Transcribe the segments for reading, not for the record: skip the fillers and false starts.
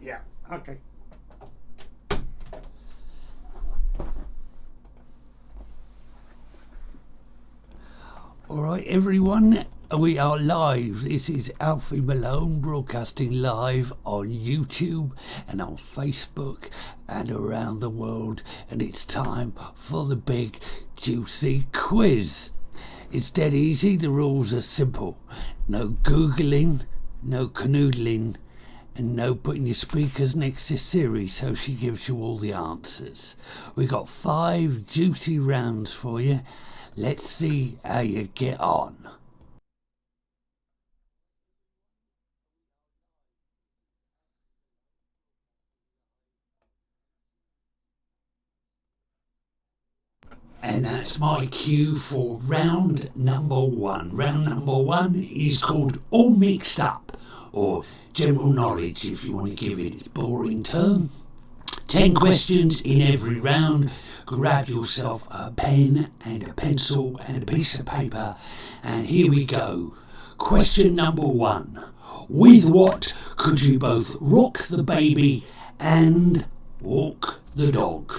Yeah, okay. Alright everyone, we are live. This is Alfie Malone broadcasting live on YouTube and on Facebook and around the world, and it's time for the big juicy quiz. It's dead easy, the rules are simple. No Googling, no canoodling, and no putting your speakers next to Siri so she gives you all the answers. We got 5 juicy rounds for you. Let's see how you get on. And that's my cue for round number 1. Round number 1 is called All Mixed Up, or General Knowledge if you want to give it its boring term. 10 questions in every round. Grab yourself a pen and a pencil and a piece of paper, and here we go. Question number 1. With what could you both rock the baby and walk the dog?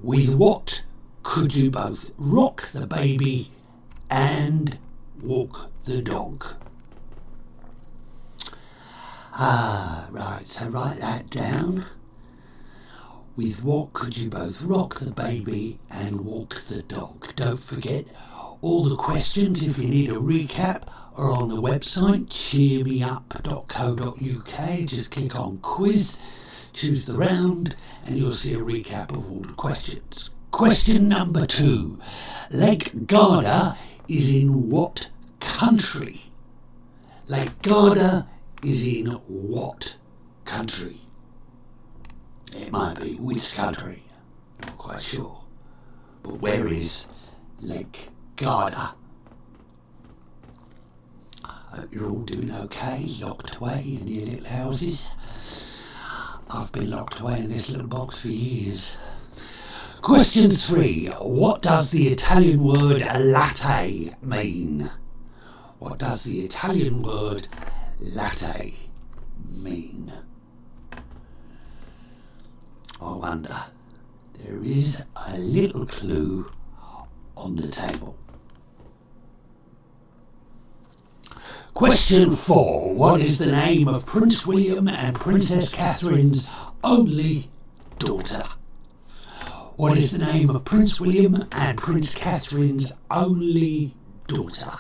With what could you both rock the baby and walk the dog? Right, so write that down. With what could you both rock the baby and walk the dog? Don't forget, all the questions, if you need a recap, are on the website cheermeup.co.uk. Just click on quiz, choose the round, and you'll see a recap of all the questions. Question number 2. Lake Garda is in what country? Lake Garda is in what country? It might be which country, not quite sure. But where is Lake Garda? Hope you're all doing okay, locked away in your little houses. I've been locked away in this little box for years. Question 3. What does the Italian word latte mean? What does the Italian word latte mean? I wonder. There is a little clue on the table. Question 4. What is the name of Prince William and Princess Catherine's only daughter? What is the name of Prince William and Princess Catherine's only daughter?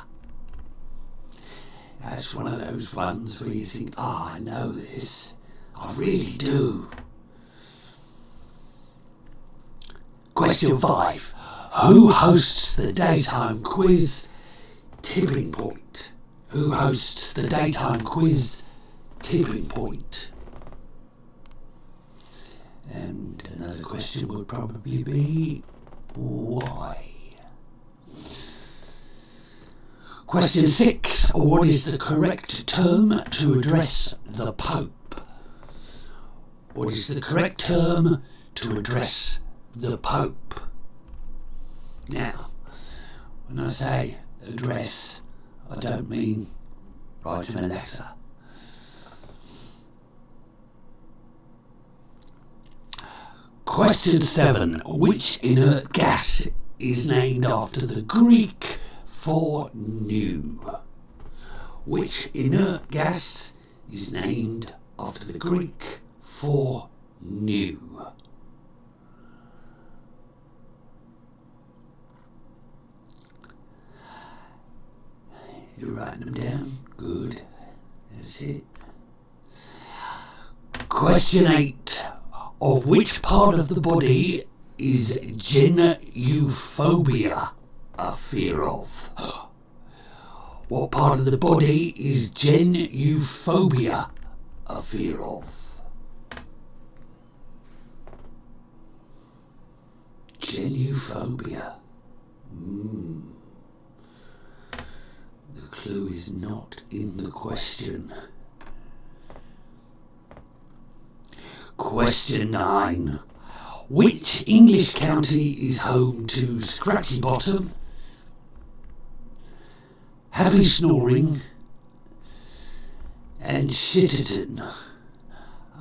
That's one of those ones where you think, I know this. I really do. Question 5. Who hosts the daytime quiz Tipping Point? Who hosts the daytime quiz Tipping Point? And another question would probably be, why? Question 6. What is the correct term to address the Pope? What is the correct term to address the Pope? Now, when I say address, I don't mean write him a letter. Question 7. Which inert gas is named after the Greek for new? Which inert gas is named after the Greek for new? You're writing them down? Good. That's it. Question 8. Of which part of the body is genophobia a fear of? What part of the body is genophobia a fear of? Genophobia. The clue is not in the question. Question 9. Which English county is home to Scratchy Bottom, Happy Snoring, and Shitterton?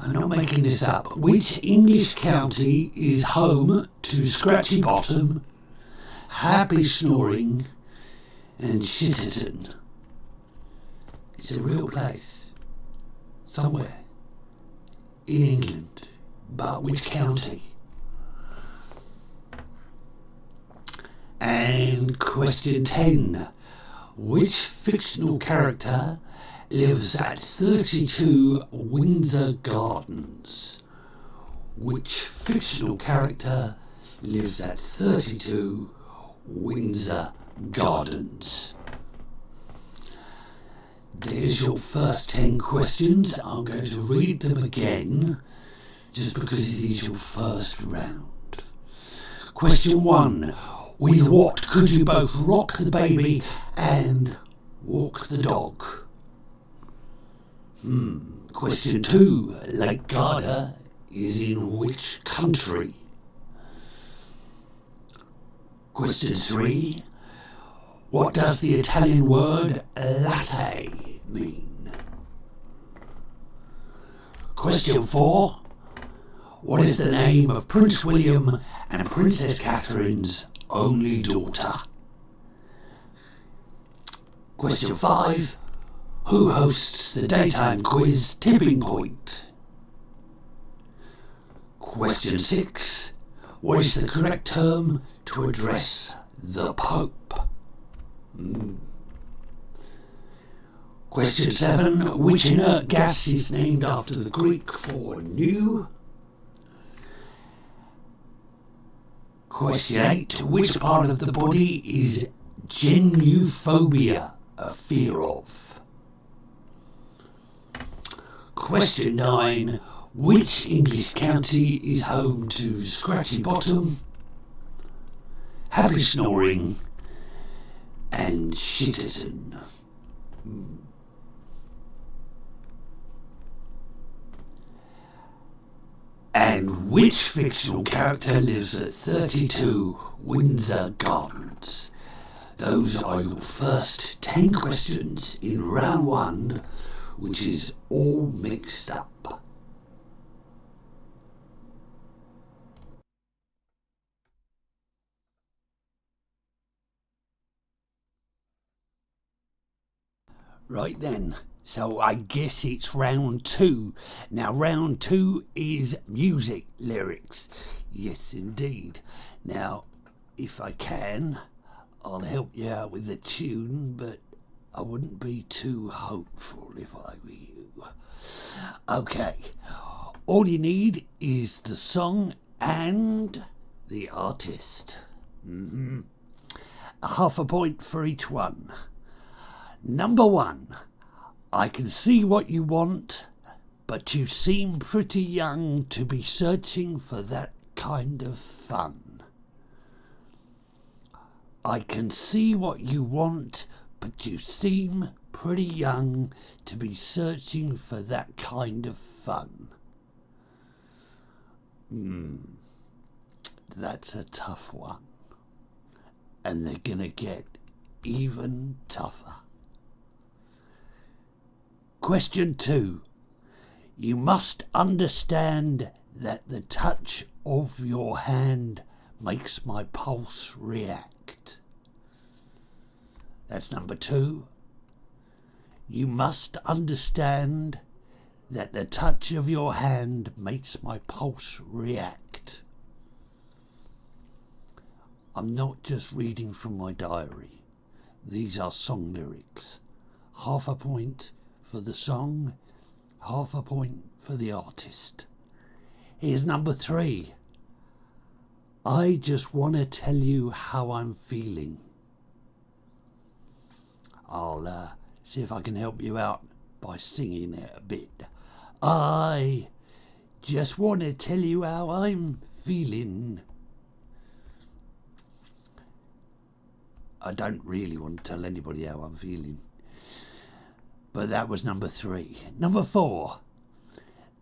I'm not making this up. Which English county is home to Scratchy Bottom, Happy Snoring, and Shitterton? It's a real place. Somewhere. In England. But which county? And question 10. Which fictional character lives at 32 Windsor Gardens? Which fictional character lives at 32 Windsor Gardens? There's your first 10 questions. I'm going to read them again, just because it is your first round. Question 1. With what could you both rock the baby and walk the dog? Question 2. Lake Garda is in which country? Question 3. What does the Italian word latte mean? Question 4. What is the name of Prince William and Princess Catherine's only daughter? Question 5. Who hosts the daytime quiz Tipping Point? Question 6. What is the correct term to address the Pope? Question 7. Which inert gas is named after the Greek for new? Question 8. Which part of the body is genuphobia a fear of? Question 9. Which English county is home to Scratchy Bottom, Happy Snoring, and Shitterton? And which fictional character lives at 32 Windsor Gardens? Those are your first 10 questions in round 1, which is all mixed up. Right then, so I guess it's round 2. Now round 2 is music lyrics. Yes indeed. Now, if I can, I'll help you out with the tune, but I wouldn't be too hopeful if I were you. Okay, all you need is the song and the artist. Half a point for each one. Number 1. I can see what you want, but you seem pretty young to be searching for that kind of fun. I can see what you want, but you seem pretty young to be searching for that kind of fun. That's a tough one. And they're gonna get even tougher. Question 2. You must understand that the touch of your hand makes my pulse react. That's number 2. You must understand that the touch of your hand makes my pulse react. I'm not just reading from my diary. These are song lyrics. Half a point for the song, half a point for the artist. Here's number 3. I just want to tell you how I'm feeling. I'll see if I can help you out by singing it a bit. I just want to tell you how I'm feeling. I don't really want to tell anybody how I'm feeling. But that was number 3. Number 4.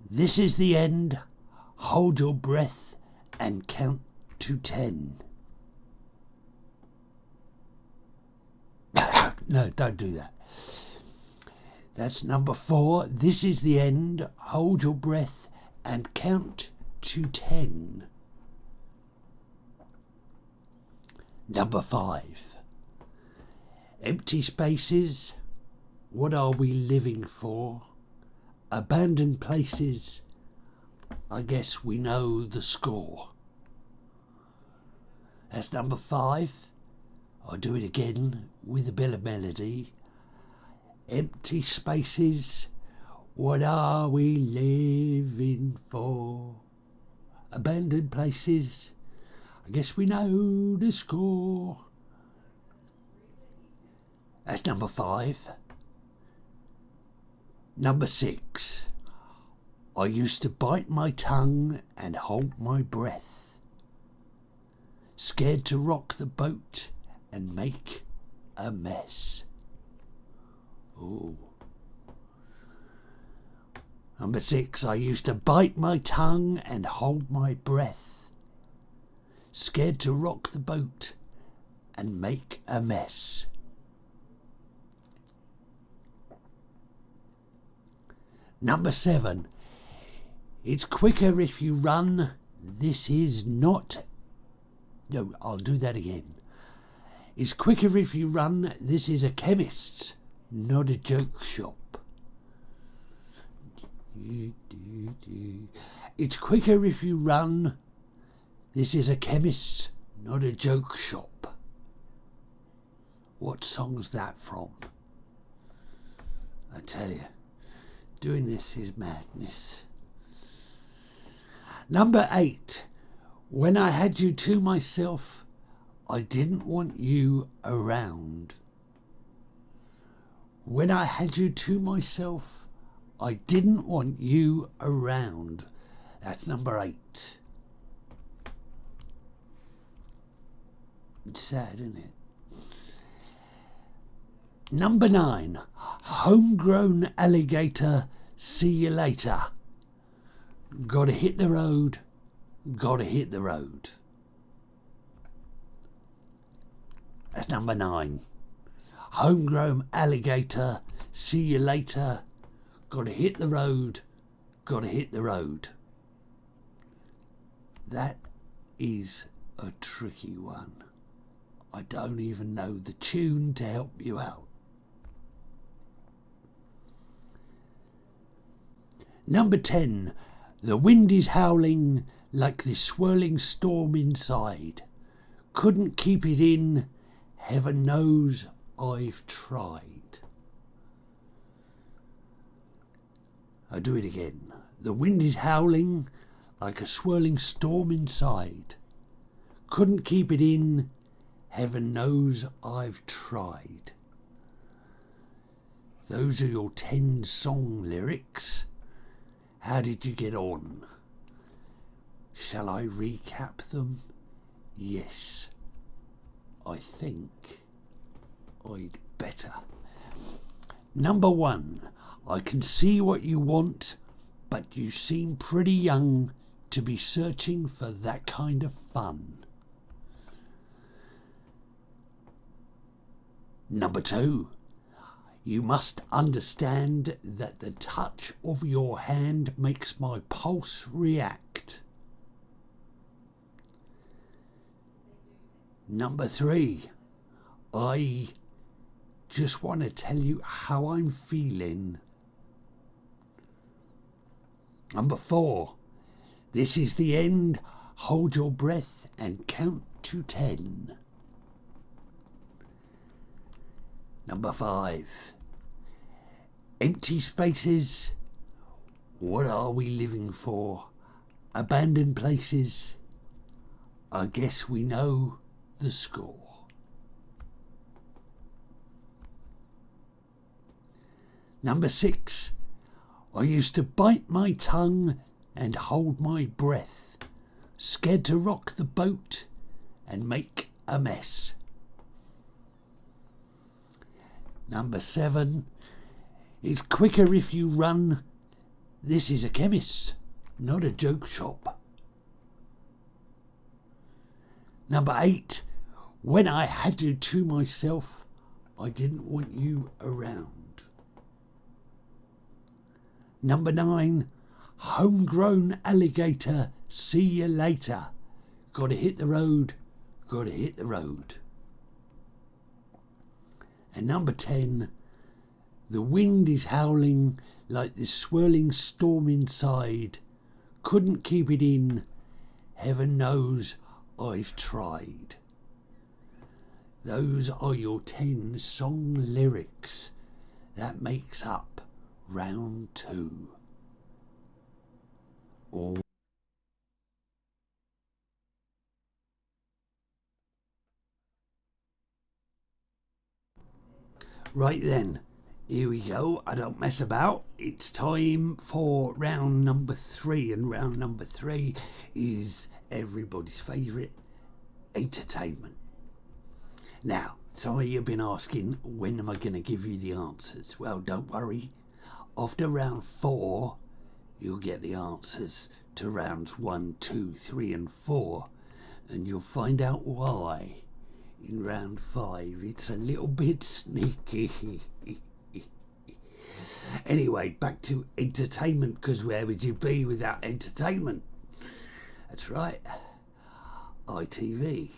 This is the end. Hold your breath and count to 10. No, don't do that. That's number 4. This is the end. Hold your breath and count to 10. Number 5. Empty spaces. What are we living for? Abandoned places. I guess we know the score. That's number 5. I'll do it again with a bit of melody. Empty spaces. What are we living for? Abandoned places. I guess we know the score. That's number 5. Number 6. I used to bite my tongue and hold my breath, scared to rock the boat and make a mess. Ooh. Number 6. I used to bite my tongue and hold my breath, scared to rock the boat and make a mess. Number 7. It's quicker if you run. This is not... No, I'll do that again. It's quicker if you run. This is a chemist's, not a joke shop. It's quicker if you run. This is a chemist's, not a joke shop. What song's that from? I tell you, doing this is madness. Number 8. When I had you to myself, I didn't want you around. When I had you to myself, I didn't want you around. That's number 8. It's sad, isn't it? Number 9. Homegrown alligator, see you later. Gotta hit the road, gotta hit the road. That's number 9. Homegrown alligator, see you later. Gotta hit the road, gotta hit the road. That is a tricky one. I don't even know the tune to help you out. Number 10. The wind is howling like this swirling storm inside. Couldn't keep it in. Heaven knows I've tried. I'll do it again. The wind is howling like a swirling storm inside. Couldn't keep it in. Heaven knows I've tried. Those are your 10 song lyrics. How did you get on? Shall I recap them? Yes, I think I'd better. Number 1. I can see what you want, but you seem pretty young to be searching for that kind of fun. Number 2. You must understand that the touch of your hand makes my pulse react. Number 3. I just want to tell you how I'm feeling. Number 4. This is the end. Hold your breath and count to 10. Number 5. Empty spaces. What are we living for? Abandoned places. I guess we know the score. Number 6. I used to bite my tongue and hold my breath, scared to rock the boat and make a mess. Number 7. It's quicker if you run. This is a chemist's, not a joke shop. Number 8. When I had you to myself, I didn't want you around. Number 9, homegrown alligator, see you later. Gotta hit the road, gotta hit the road. And number 10, the wind is howling like this swirling storm inside. Couldn't keep it in, heaven knows I've tried. Those are your 10 song lyrics. That makes up round 2. Right then, here we go. I don't mess about. It's time for round number 3, and round number 3 is everybody's favourite, entertainment. Now, some of you have been asking, when am I going to give you the answers? Well, don't worry. After round 4, you'll get the answers to rounds 1, 2, 3 and 4, and you'll find out why. In round 5, it's a little bit sneaky. Anyway, back to entertainment, because where would you be without entertainment? That's right, ITV.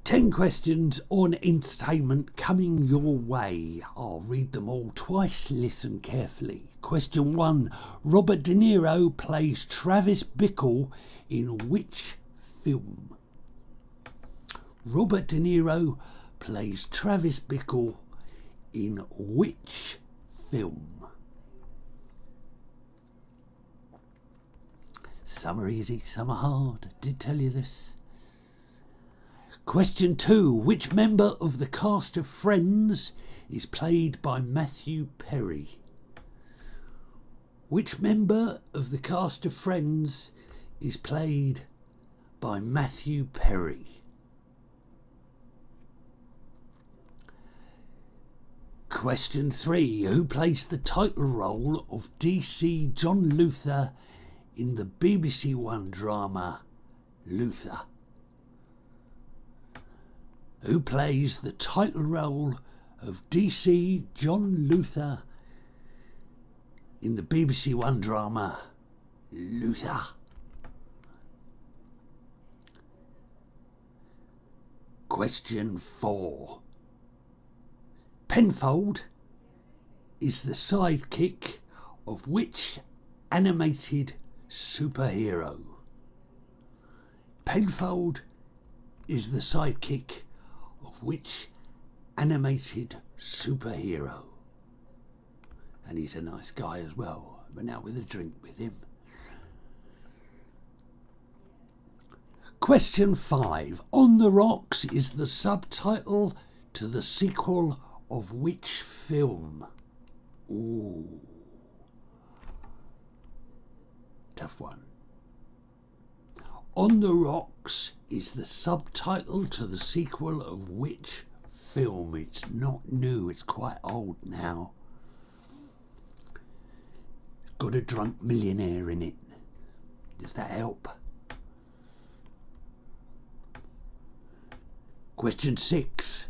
10 questions on entertainment coming your way. I'll read them all twice, listen carefully. Question 1. Robert De Niro plays Travis Bickle in which film? Robert De Niro plays Travis Bickle in which film? Some are easy, some are hard. I did tell you this. Question 2. Which member of the cast of Friends is played by Matthew Perry? Which member of the cast of Friends is played by Matthew Perry? Question 3. Who plays the title role of DC John Luther in the BBC One drama Luther? Who plays the title role of DC John Luther in the BBC One drama Luther? Question 4. Penfold is the sidekick of which animated superhero? Penfold is the sidekick of which animated superhero? And he's a nice guy as well. I went out with a drink with him. Question 5. On the Rocks is the subtitle to the sequel of which film? Ooh. Tough one. On the Rocks is the subtitle to the sequel of which film? It's not new, it's quite old now. Got a drunk millionaire in it. Does that help? Question 6.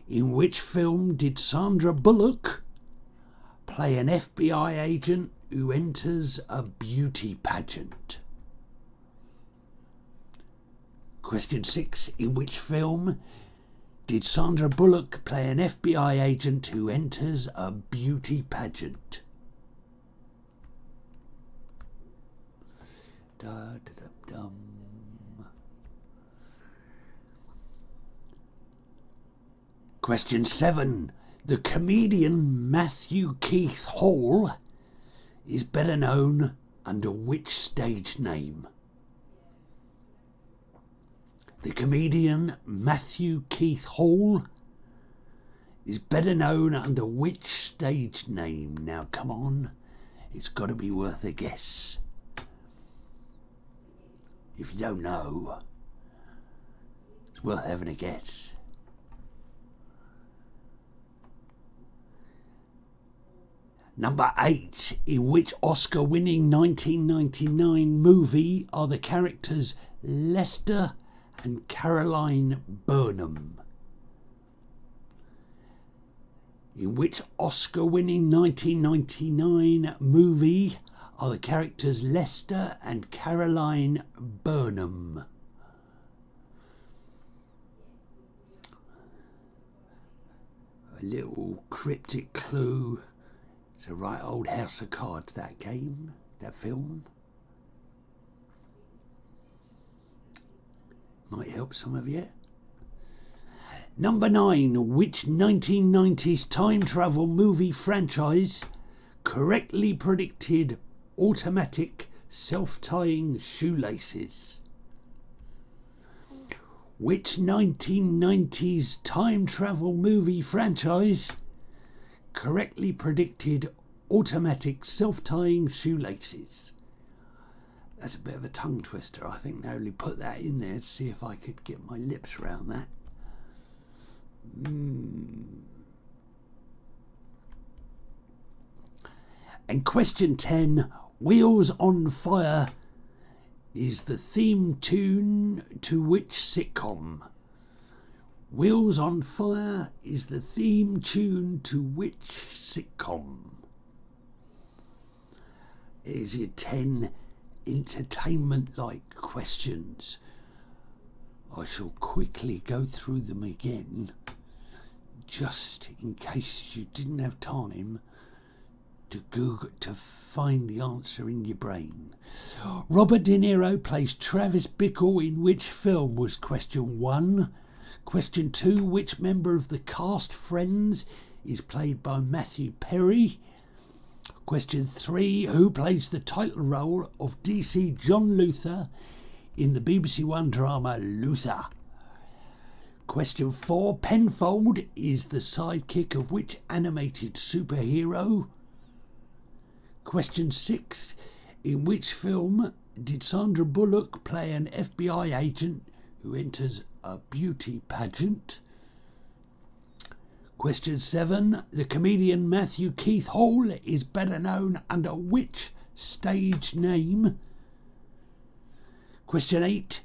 In which film did Sandra Bullock play an FBI agent who enters a beauty pageant? Question 6. In which film did Sandra Bullock play an FBI agent who enters a beauty pageant? Da-da-da-dum. Question 7. The comedian Matthew Keith Hall is better known under which stage name? The comedian Matthew Keith Hall is better known under which stage name? Now come on, it's got to be worth a guess. If you don't know, it's worth having a guess. Number 8. In which Oscar-winning 1999 movie are the characters Lester and Caroline Burnham? In which Oscar-winning 1999 movie are the characters Lester and Caroline Burnham? A little cryptic clue. It's a right old house of cards, that game, that film. Might help some of you. Number 9. Which 1990s time travel movie franchise correctly predicted automatic self-tying shoelaces? Which 1990s time travel movie franchise correctly predicted automatic self-tying shoelaces? That's a bit of a tongue twister. I think they only put that in there to see if I could get my lips around that. And question 10. Wheels on Fire is the theme tune to which sitcom? Wheels on Fire is the theme tune to which sitcom? Is it 10 entertainment-like questions? I shall quickly go through them again, just in case you didn't have time to Google to find the answer in your brain. Robert De Niro plays Travis Bickle in which film was question 1. Question 2, which member of the cast Friends is played by Matthew Perry? Question 3, who plays the title role of DC John Luther in the BBC One drama Luther? Question 4, Penfold is the sidekick of which animated superhero? Question 6, in which film did Sandra Bullock play an FBI agent who enters a beauty pageant? Question 7, the comedian Matthew Keith Hall is better known under which stage name? Question 8,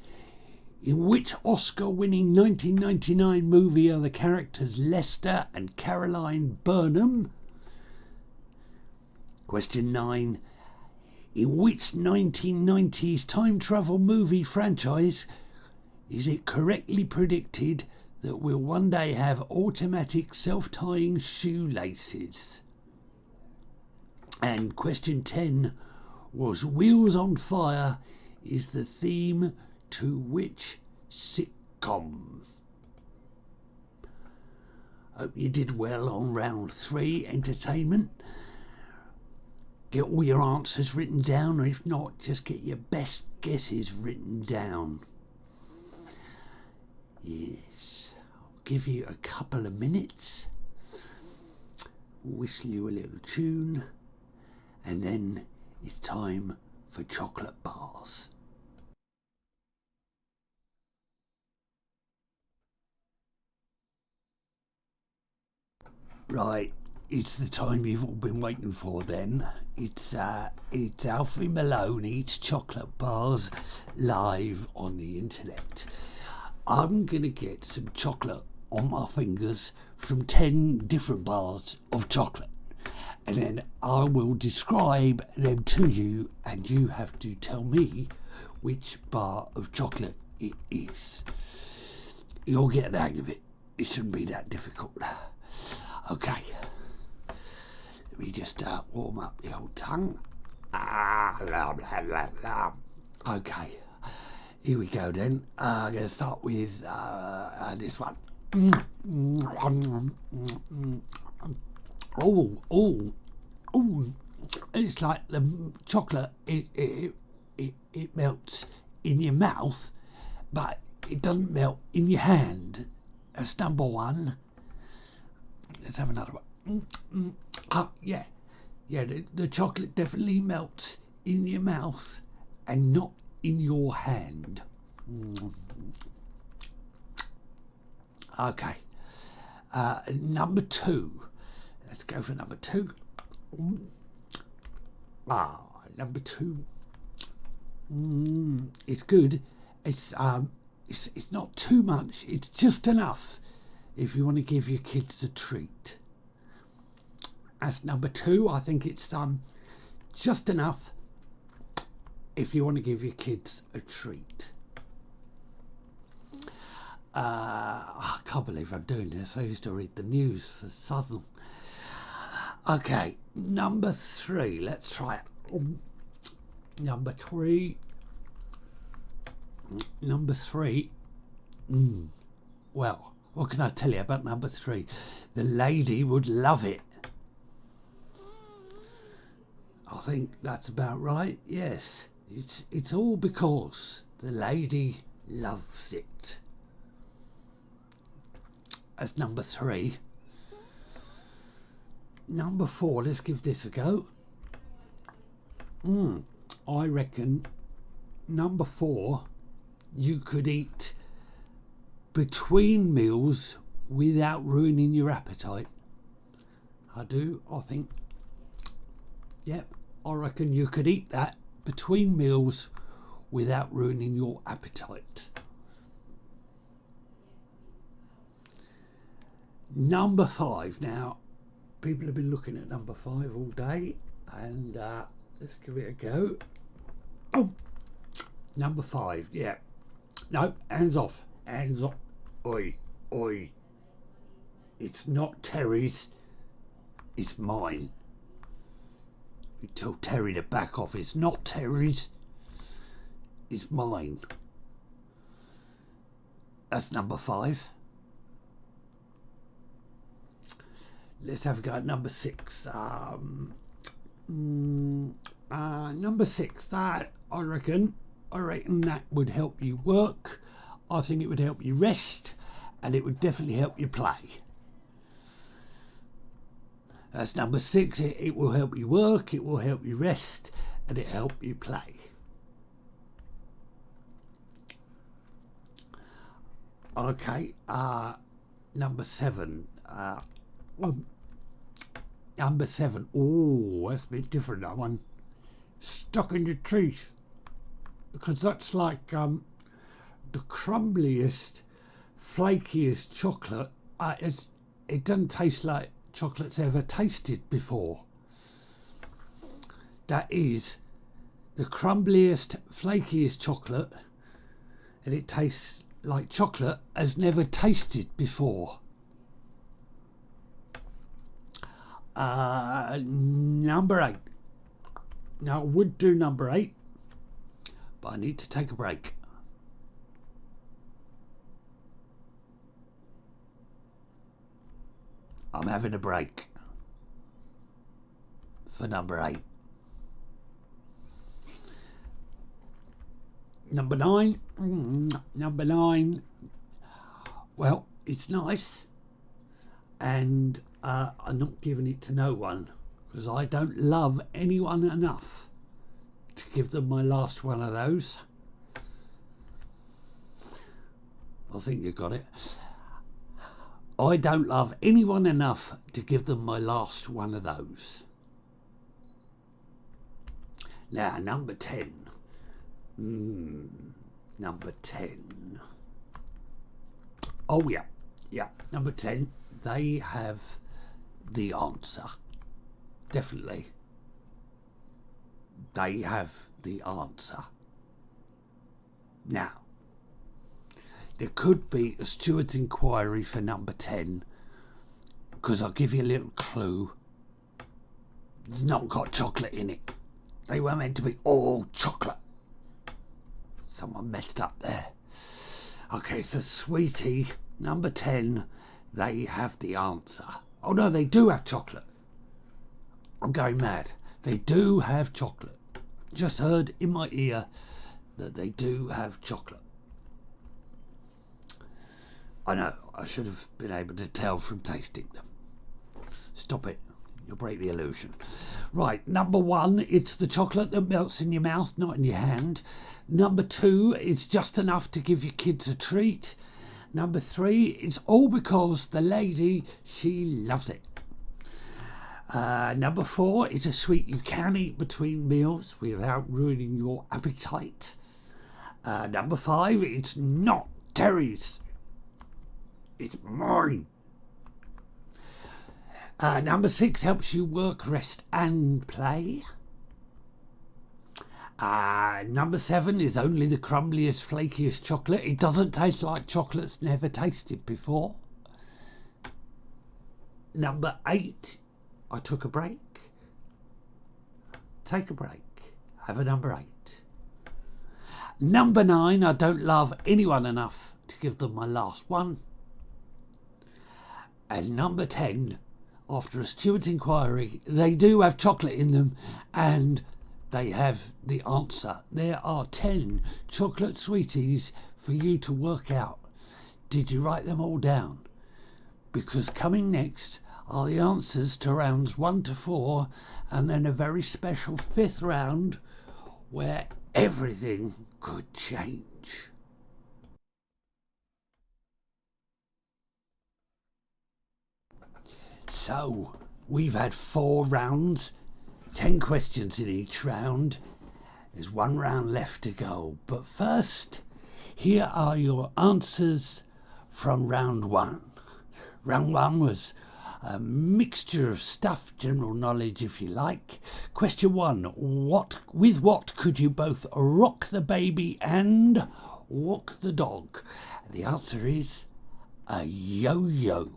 in which Oscar-winning 1999 movie are the characters Lester and Caroline Burnham? Question 9, in which 1990s time travel movie franchise is it correctly predicted that we'll one day have automatic self-tying shoelaces? And question 10 was Wheels on Fire is the theme to which sitcom? Hope you did well on round 3, entertainment. Get all your answers written down, or if not, just get your best guesses written down. Yes, I'll give you a couple of minutes, whistle you a little tune, and then it's time for chocolate bars. Right, it's the time you've all been waiting for then. It's Alfie Malone eats chocolate bars live on the internet. I'm going to get some chocolate on my fingers from 10 different bars of chocolate. And then I will describe them to you, and you have to tell me which bar of chocolate it is. You'll get the hang of it. It shouldn't be that difficult. Okay. Let me just warm up the old tongue. Okay. Here we go then. I'm going to start with this one. Oh. It's like the chocolate, it melts in your mouth, but it doesn't melt in your hand. That's number 1. Let's have another one. Yeah, the chocolate definitely melts in your mouth and not in your hand. Okay. Number 2. Let's go for number 2. Number 2. It's good. It's not too much. It's just enough if you want to give your kids a treat. As number 2, I think it's just enough if you want to give your kids a treat. I can't believe I'm doing this. I used to read the news for Southern. Okay, number 3. Let's try it. Number 3. Well, what can I tell you about number 3? The lady would love it. I think that's about right. Yes, it's all because the lady loves it. That's number 3. Number 4, let's give this a go. I reckon number 4, you could eat between meals without ruining your appetite. I think. Yep, I reckon you could eat that between meals without ruining your appetite. Number 5. Now, people have been looking at number 5 all day, and let's give it a go. Oh, number 5, yeah. No, hands off. Hands off. Oi, oi. It's not Terry's, it's mine. You tell Terry to back off. It's not Terry's, it's mine. That's number 5. Let's have a go at number 6. Number 6, that I reckon that would help you work. I think it would help you rest, and it would definitely help you play. That's number 6. It will help you work, it will help you rest, and it help you play. Okay, number 7. Number 7. Oh, that's a bit different, that one. Stuck in your teeth. Because that's like the crumbliest, flakiest chocolate. It doesn't taste like chocolate's ever tasted before. That is the crumbliest, flakiest chocolate, and it tastes like chocolate has never tasted before. Number 8. Now, I would do number 8, but I need to take a break. I'm having a break for number 8. Number 9. Number 9. Well, it's nice, and I'm not giving it to no one because I don't love anyone enough to give them my last one of those. I think you got it. I don't love anyone enough to give them my last one of those. Now, number 10. Number 10. Oh, yeah. Number 10. They have the answer. Definitely. They have the answer. Now, there could be a steward's inquiry for number 10, because I'll give you a little clue. It's not got chocolate in it. They were meant to be all chocolate. Someone messed up there. Okay, so sweetie, number 10, they have the answer. Oh no, they do have chocolate. I'm going mad. They do have chocolate. Just heard in my ear that they do have chocolate. I know, I should have been able to tell from tasting them. Stop it, you'll break the illusion. Right, number 1, it's the chocolate that melts in your mouth, not in your hand. Number 2, it's just enough to give your kids a treat. Number 3, it's all because the lady, she loves it. Number 4, it's a sweet you can eat between meals without ruining your appetite. Number 5, it's not Terry's. It's mine. Number 6 helps you work, rest and play. Number 7 is only the crumbliest, flakiest chocolate. It doesn't taste like chocolate's never tasted before. Number 8, I took a break. Take a break. Have a number 8. Number 9, I don't love anyone enough to give them my last one. And number 10, after a steward's inquiry, they do have chocolate in them and they have the answer. There are 10 chocolate sweeties for you to work out. Did you write them all down? Because coming next are the answers to rounds 1 to 4 and then a very special 5th round where everything could change. So, we've had 4 rounds, 10 questions in each round. There's 1 round left to go. But first, here are your answers from round 1. Round 1 was a mixture of stuff, general knowledge if you like. Question 1, with what could you both rock the baby and walk the dog? And the answer is a yo-yo.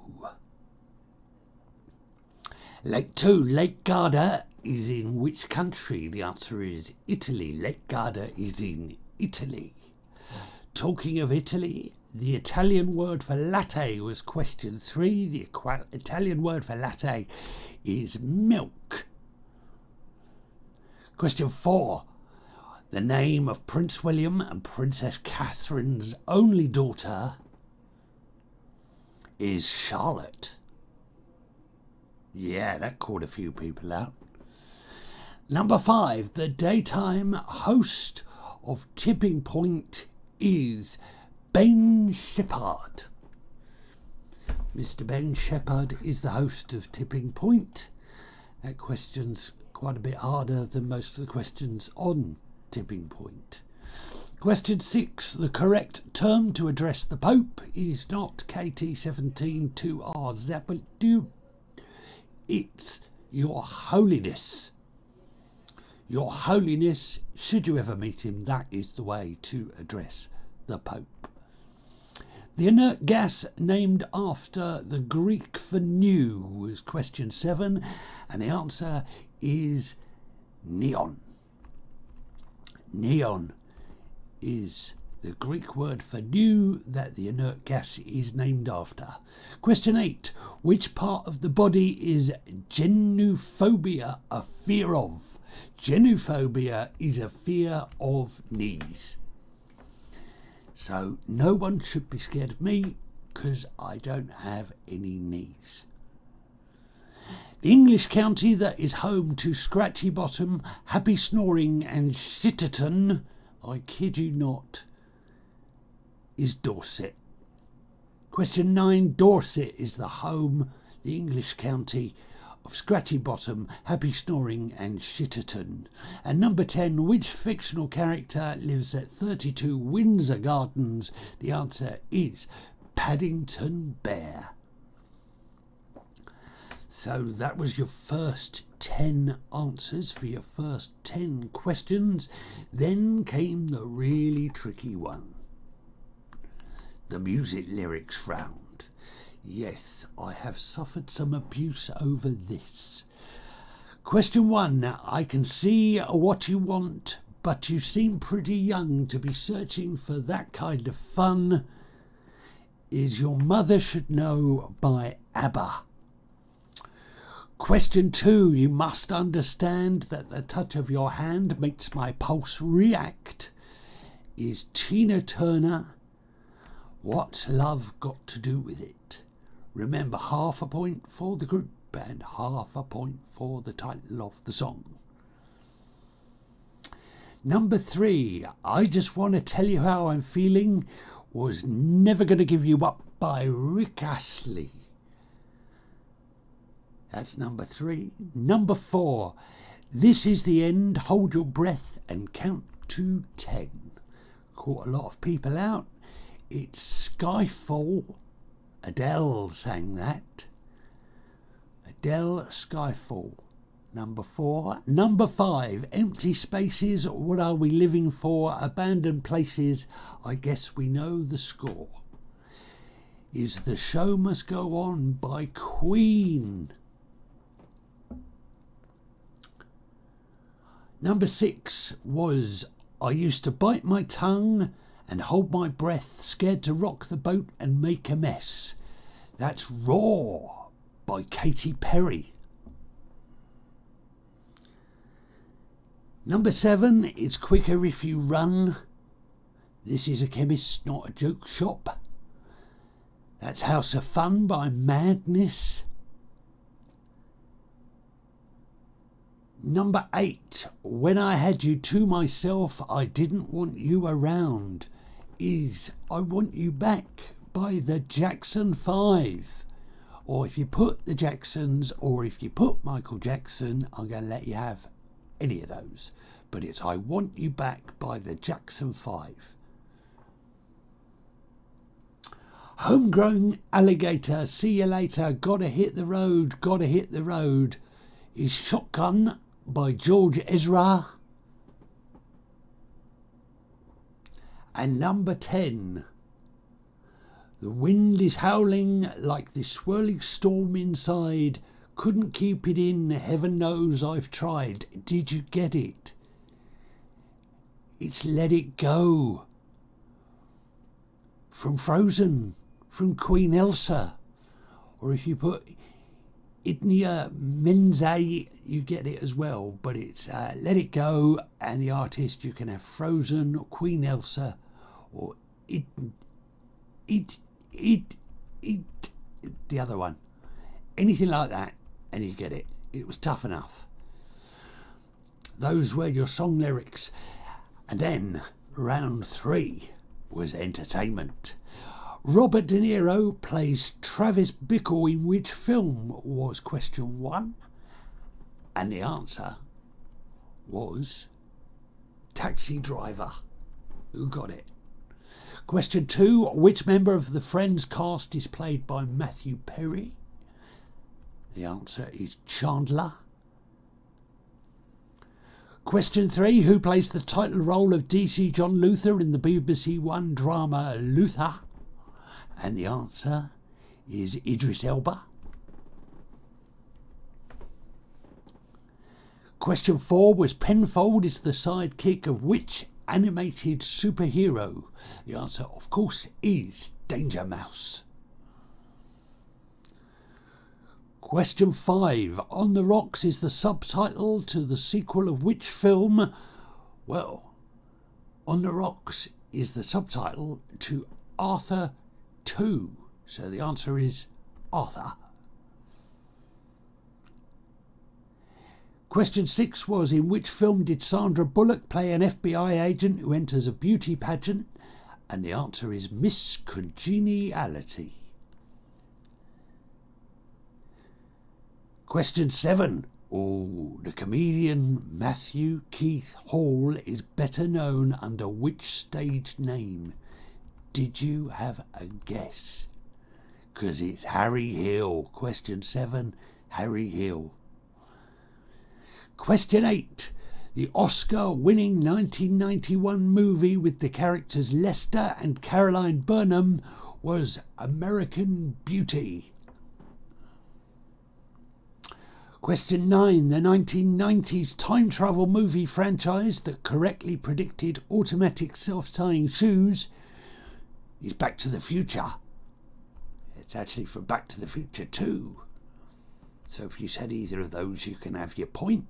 Lake 2, Lake Garda is in which country? The answer is Italy. Lake Garda is in Italy. Talking of Italy, the Italian word for latte was question 3. The Italian word for latte is milk. Question 4. The name of Prince William and Princess Catherine's only daughter is Charlotte. Yeah, that caught a few people out. Number 5. The daytime host of Tipping Point is Ben Shepherd. Mr. Ben Shepherd is the host of Tipping Point. That question's quite a bit harder than most of the questions on Tipping Point. Question 6. The correct term to address the Pope is not KT172R. It's Your Holiness. Your Holiness, should you ever meet him, that is the way to address the Pope. The inert gas named after the Greek for new was question 7, and the answer is neon. Neon is the Greek word for new that the inert gas is named after. Question 8. Which part of the body is genophobia a fear of? Genophobia is a fear of knees. So no one should be scared of me because I don't have any knees. The English county that is home to Scratchy Bottom, Happy Snoring and Shitterton, I kid you not, is Dorset. Question 9. Dorset is the home, the English county, of Scratchy Bottom, Happy Snoring and Shitterton. And number 10. Which fictional character lives at 32 Windsor Gardens? The answer is Paddington Bear. So that was your first 10 answers for your first 10 questions. Then came the really tricky one. The music lyrics round. Yes, I have suffered some abuse over this. Question 1. Now, I can see what you want, but you seem pretty young to be searching for that kind of fun. Is Your Mother Should Know by ABBA. Question 2. You must understand that the touch of your hand makes my pulse react. Is Tina Turner. What's Love Got to Do With It? Remember, half a point for the group and half a point for the title of the song. Number 3, I Just Want to Tell You How I'm Feeling was Never Gonna Give You Up by Rick Astley. That's number 3. Number 4, This Is the End, Hold Your Breath and Count to 10. Caught a lot of people out. It's Skyfall. Adele sang that. Del Skyfall. Number 4. Number 5, Empty Spaces, What Are We Living For? Abandoned Places, I Guess We Know the Score. Is The Show Must Go On by Queen. Number 6 was I Used to Bite My Tongue and Hold My Breath, Scared to Rock the Boat and Make a Mess. That's Raw by Katy Perry. Number 7, It's Quicker If You Run. This is a chemist, not a joke shop. That's House of Fun by Madness. Number 8, When I Had You to Myself, I Didn't Want You Around, is I Want You Back by the Jackson 5. Or if you put the Jacksons, or if you put Michael Jackson, I'm going to let you have any of those. But it's I Want You Back by the Jackson 5. Homegrown Alligator, See You Later, Gotta Hit the Road is Shotgun by George Ezra. And number 10, The Wind is Howling Like This Swirling Storm Inside, Couldn't Keep It In, Heaven Knows I've Tried. Did you get it? It's Let It Go from Frozen, from Queen Elsa. Or if you put Idnia Menzel, you get it as well. But it's Let It Go, and the artist, you can have Frozen, Queen Elsa, or the other one. Anything like that, and you get it. It was tough enough. Those were your song lyrics. And then round 3 was entertainment. Robert De Niro plays Travis Bickle in which film was question 1? And the answer was Taxi Driver. Who got it? Question 2, which member of the Friends cast is played by Matthew Perry? The answer is Chandler. Question 3, who plays the title role of DC John Luther in the BBC One drama Luther? And the answer is Idris Elba. Question 4 was Penfold is the sidekick of which animated superhero? The answer, of course, is Danger Mouse. Question 5. On the Rocks is the subtitle to the sequel of which film? Well, On the Rocks is the subtitle to Arthur 2. So the answer is Arthur. Question 6 was, in which film did Sandra Bullock play an FBI agent who enters a beauty pageant? And the answer is Miss Congeniality. Question 7. Oh, the comedian Matthew Keith Hall is better known under which stage name? Did you have a guess? Because it's Harry Hill. Question 7, Harry Hill. Question 8. The Oscar-winning 1991 movie with the characters Lester and Caroline Burnham was American Beauty. Question 9. The 1990s time travel movie franchise that correctly predicted automatic self-tying shoes is Back to the Future. It's actually for Back to the Future 2. So if you said either of those, you can have your point.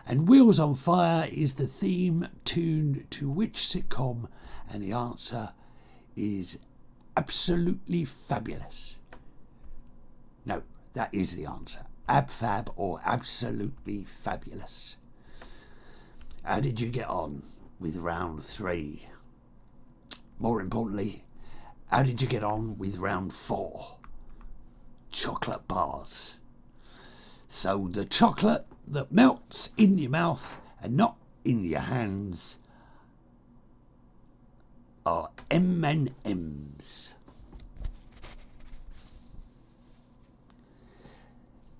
And Wheels on Fire is the theme tune to which sitcom? And the answer is Absolutely Fabulous. No, that is the answer. Ab-Fab or Absolutely Fabulous. How did you get on with round 3? More importantly, how did you get on with round 4? Chocolate bars. So the chocolate that melts in your mouth and not in your hands are M&M's.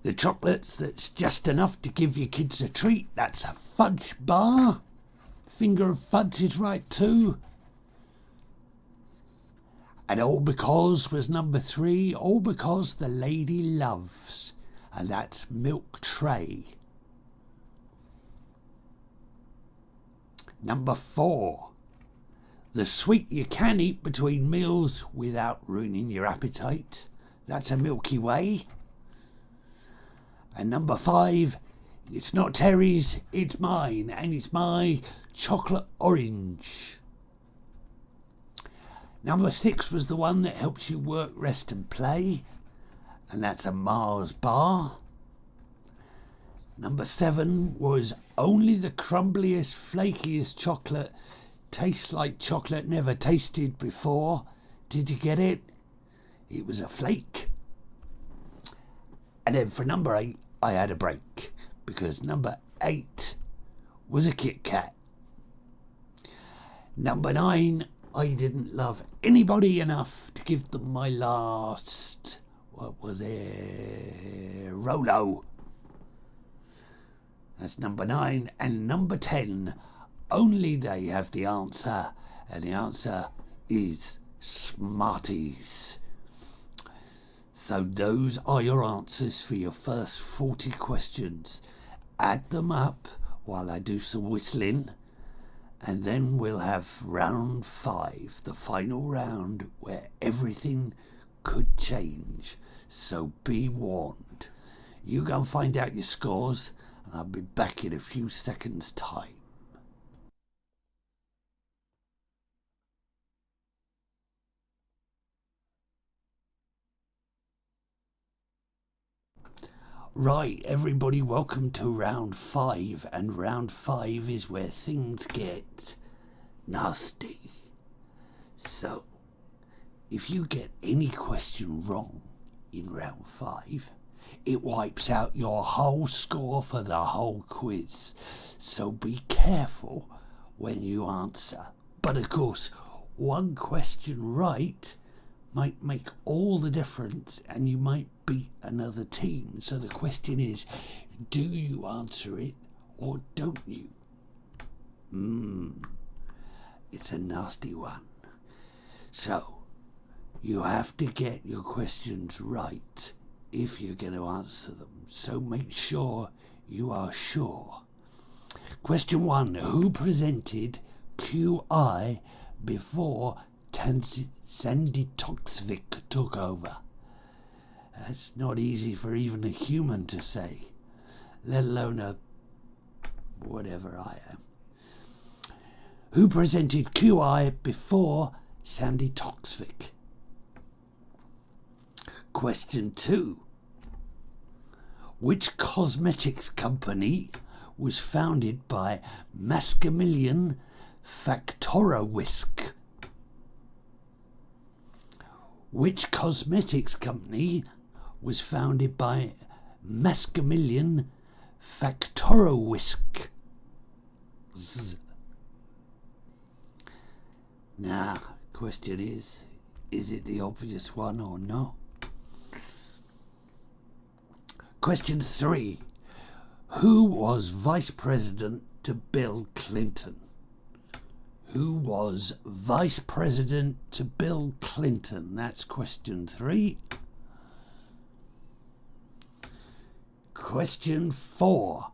The chocolates that's just enough to give your kids a treat, that's a fudge bar. Finger of fudge is right too. And all because was number 3, all because the lady loves, and that's milk tray. Number 4, the sweet you can eat between meals without ruining your appetite, that's a Milky Way. And number 5, it's not Terry's, it's mine, and it's my chocolate orange. Number 6 was the one that helps you work, rest and play, and that's a Mars bar. Number 7 was only the crumbliest, flakiest chocolate tastes like chocolate never tasted before. Did you get it? It was a flake. And then for number 8, I had a break, because number 8 was a Kit Kat. Number 9, I didn't love anybody enough to give them my last, what was it, Rolo. That's number 9. And number 10, only they have the answer, and the answer is Smarties. So those are your answers for your first 40 questions. Add them up while I do some whistling, and then we'll have round 5, the final round where everything could change. So be warned. You go and find out your scores, and I'll be back in a few seconds' time. Right, everybody, welcome to round 5, and round 5 is where things get nasty. So, if you get any question wrong in round 5, it wipes out your whole score for the whole quiz. So be careful when you answer. But of course, one question right might make all the difference, and you might beat another team. So the question is, do you answer it or don't you? It's a nasty one. So you have to get your questions right if you're going to answer them. So make sure you are sure. Question 1, who presented QI before Sandy Toksvik took over? That's not easy for even a human to say, let alone a whatever I am. Who presented QI before Sandy Toksvik? Question 2. Which cosmetics company was founded by Maximilian Factorowisk? Which cosmetics company was founded by Maximilian Factorowisk? Now, question is it the obvious one or not? Question 3. Who was Vice President to Bill Clinton? Who was Vice President to Bill Clinton? That's question 3. Question 4.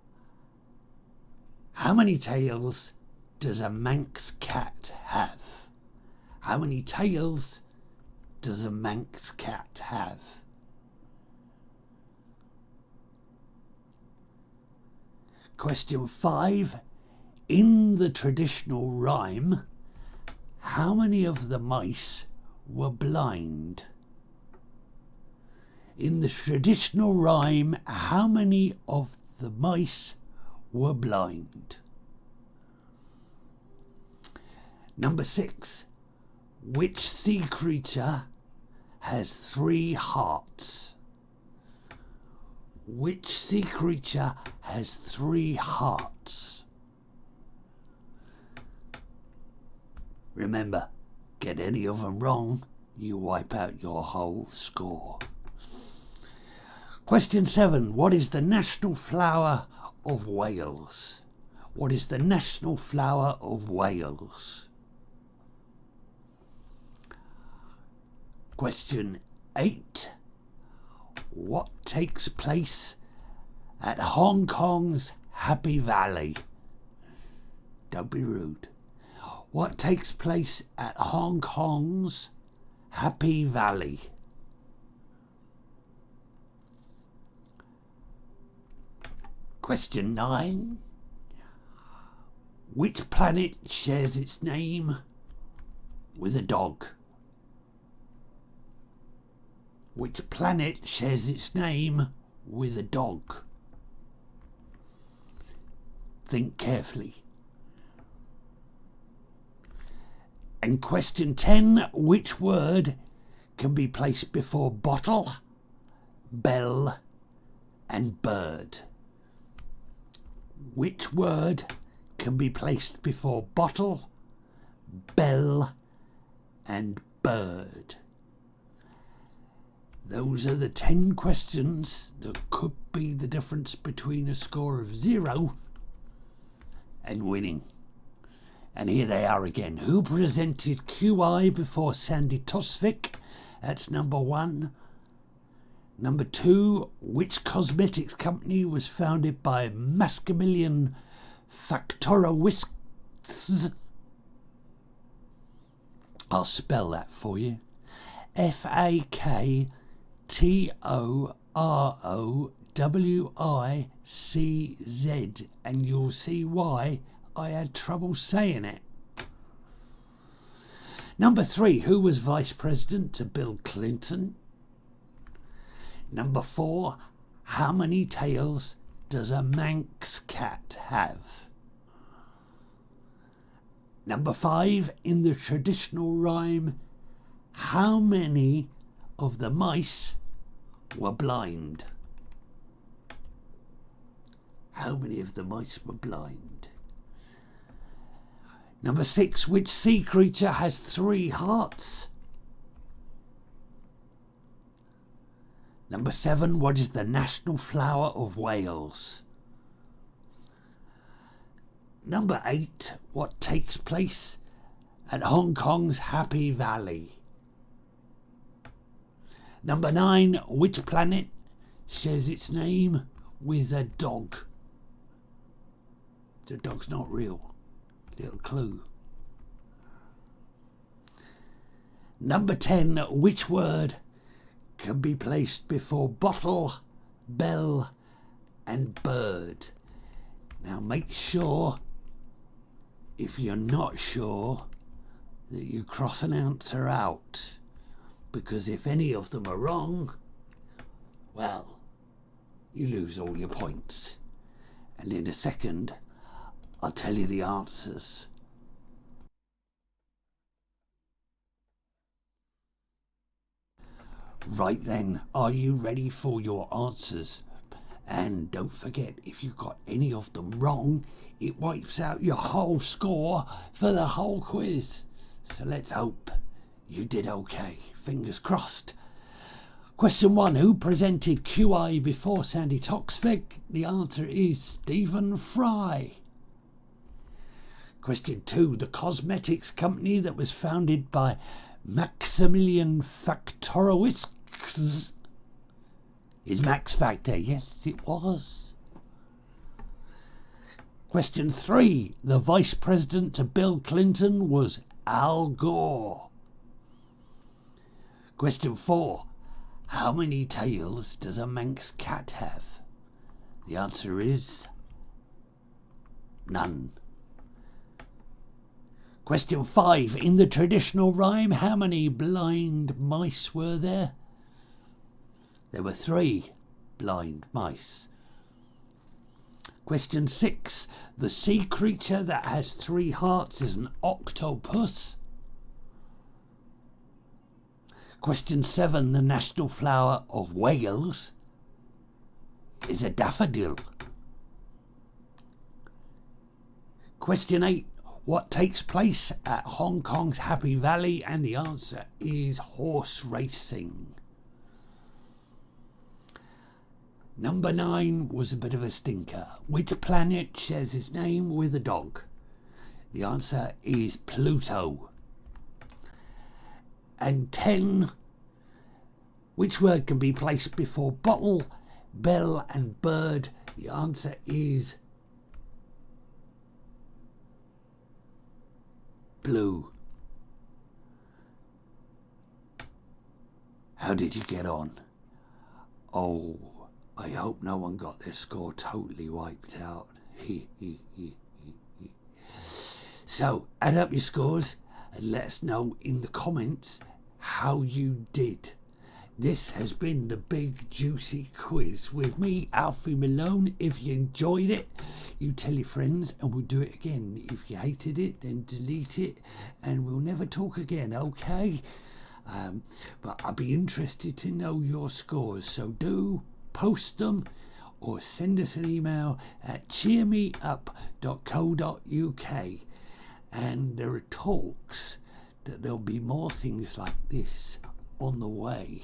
How many tails does a Manx cat have? How many tails does a Manx cat have? Question 5. In the traditional rhyme, how many of the mice were blind? In the traditional rhyme, how many of the mice were blind? Number 6. Which sea creature has 3 hearts? Which sea creature has 3 hearts? Remember, get any of them wrong, you wipe out your whole score. Question 7. What is the national flower of Wales? What is the national flower of Wales? Question 8. What takes place at Hong Kong's Happy Valley? Don't be rude. What takes place at Hong Kong's Happy Valley? Question 9. Which planet shares its name with a dog? Which planet shares its name with a dog? Think carefully. And question 10. Which word can be placed before bottle, bell and bird? Which word can be placed before bottle, bell and bird? Those are the 10 questions that could be the difference between a score of 0 and winning. And here they are again. Who presented QI before Sandy Tosvik? That's number 1. Number 2, which cosmetics company was founded by Maximilian Faktorowicz? I'll spell that for you. Faktorowicz, and you'll see why I had trouble saying it. Number 3, who was Vice President to Bill Clinton? Number 4, how many tails does a Manx cat have? Number 5, in the traditional rhyme, how many of the mice were blind? How many of the mice were blind? Number 6, which sea creature has 3 hearts? Number 7, what is the national flower of Wales? Number 8, what takes place at Hong Kong's Happy Valley? Number 9, which planet shares its name with a dog? The dog's not real. Little clue. Number 10, which word can be placed before bottle, bell and bird? Now make sure, if you're not sure, that you cross an answer out, because if any of them are wrong, well, you lose all your points. And in a second, I'll tell you the answers. Right then, are you ready for your answers? And don't forget, if you got any of them wrong, it wipes out your whole score for the whole quiz. So let's hope you did okay. Fingers crossed. Question 1, who presented QI before Sandy Toksvig? The answer is Stephen Fry. Question 2, the cosmetics company that was founded by Maximilian Faktorowicz is Max Factor. Yes, it was. Question 3, the Vice President to Bill Clinton was Al Gore. Question 4, how many tails does a Manx cat have? The answer is none. Question 5, in the traditional rhyme, how many blind mice were there? There were 3 blind mice. Question 6, the sea creature that has 3 hearts is an octopus. Question 7, the national flower of Wales is a daffodil. Question 8, what takes place at Hong Kong's Happy Valley? And the answer is horse racing. Number 9 was a bit of a stinker. Which planet shares its name with a dog? The answer is Pluto. And 10. Which word can be placed before bottle, bell and bird? The answer is blue. How did you get on? Oh, I hope no one got their score totally wiped out. So, add up your scores and let us know in the comments how you did. This has been the big juicy quiz with me, Alfie Malone. If you enjoyed it, you tell your friends and we'll do it again. If you hated it, then delete it and we'll never talk again, okay? But I'd be interested to know your scores, so do post them or send us an email at cheermeup.co.uk. And there are talks that there'll be more things like this on the way.